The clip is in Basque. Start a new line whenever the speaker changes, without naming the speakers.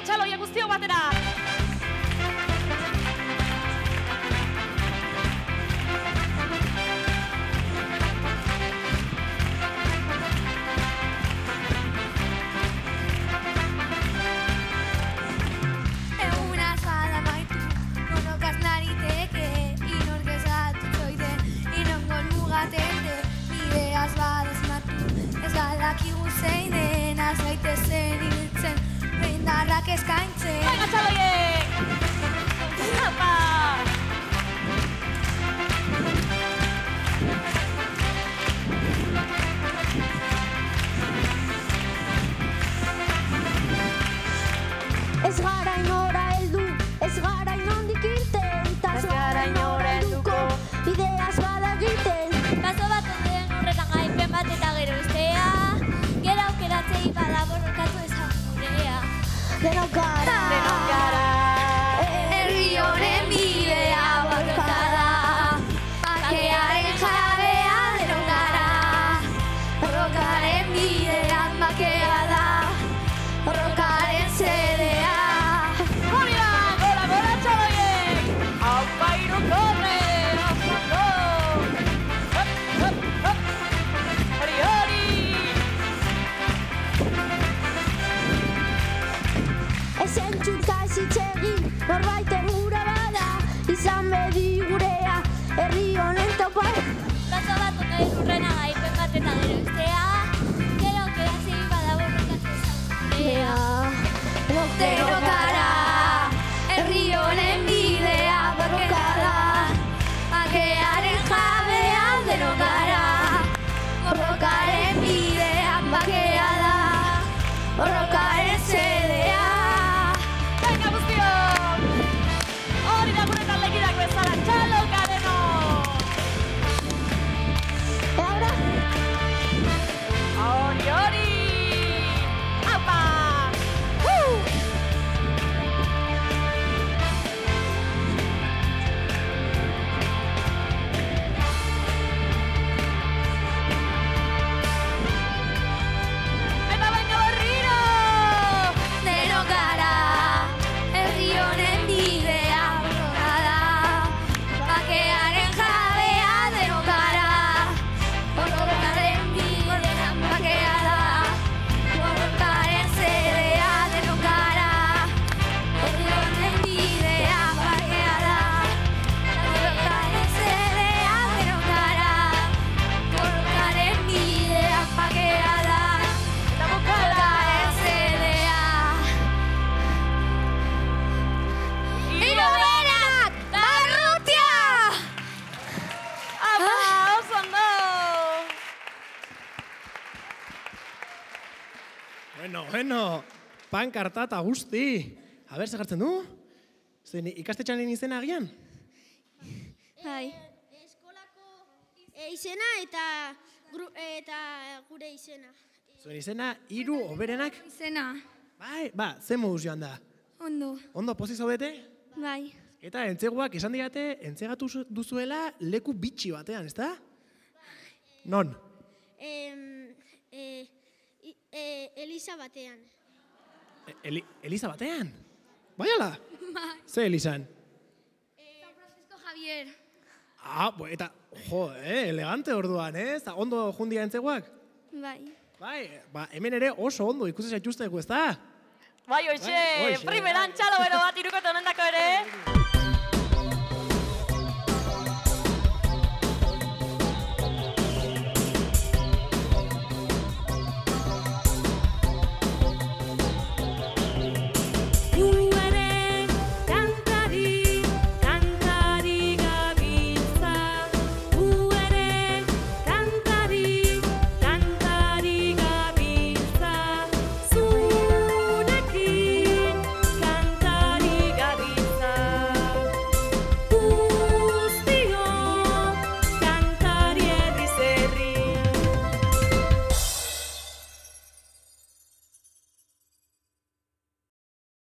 Venga, txaloia guztio batera!
Eskaintzen.
Venga, txaloiek! Apa!
Ez gara inora heldu, ez gara inondik irten, ez gara inora helduko, ideaz bada egiten.
Baso bat ondoen horretan gaipen bat eta gero bestea, gero aukeratzei bada borrokatu ezagun gurea.
Denok gara,
herri honen bidea borroka da, bakearen jabea denok gara, borrokaren bidean bakea da, borrokaren zedea.
Hori da, gora, gora, txaloiek! Aupa irukorre, osango! Hop, hop, hop! Hori, hori!
ezen txulka ezitzegin, norbait egura bada, izan bedi gurea, herri honen topa.
Baso bat ondoen horrena gaipen bat eta gero bestea, gero aukeratzei bada borrokatu ezagun gurea. Denok gara, herri honen bidea borroka da, bakearen jabea denok gara, borrokaren bidean bakea da, borrokaren zedea.
Venga, guztio! Hori da gure taldekideak bezala, txalo gareno!
Ahora,
Hori, hori! Aupa! Eta venga, berriro!
Denok gara, herri honen bidea borroka da, bakearen jabea denok gara, borrokaren bidean bakea da, borrokaren zedea denok gara, herri honen bidea bakea da, borrokaren zedea denok gara, borrokaren bidea bakea da.
Eta bukala!
Iruberak, Barrutia!
Apa, oso ondo!
Bueno, pankarta eta guzti. A ber, segartzen du? Zuen ikastetxaren izena agian?
bai. Eskolako izena eta gure izena.
Zuen izena, hiru oberenak?
Izena,
Bai, ze moduz joan da?
ondo,
Ondo pozik zaudete?
bai.
Eta entzeguak esan digate, entzegatu duzuela leku bitxi batean, ezta? Non?
Eliza batean.
Eliza batean? Baiala? Ze Elizan?
San Francisco Javier.
Eta, elegante orduan, Eta ondo jundia entzeguak?
Bai.
Bai, hemen ere oso ondo ikusi zaituztegu, ezta?
Bai, hoxe, primeran txalo bero bat irukote honendako ere.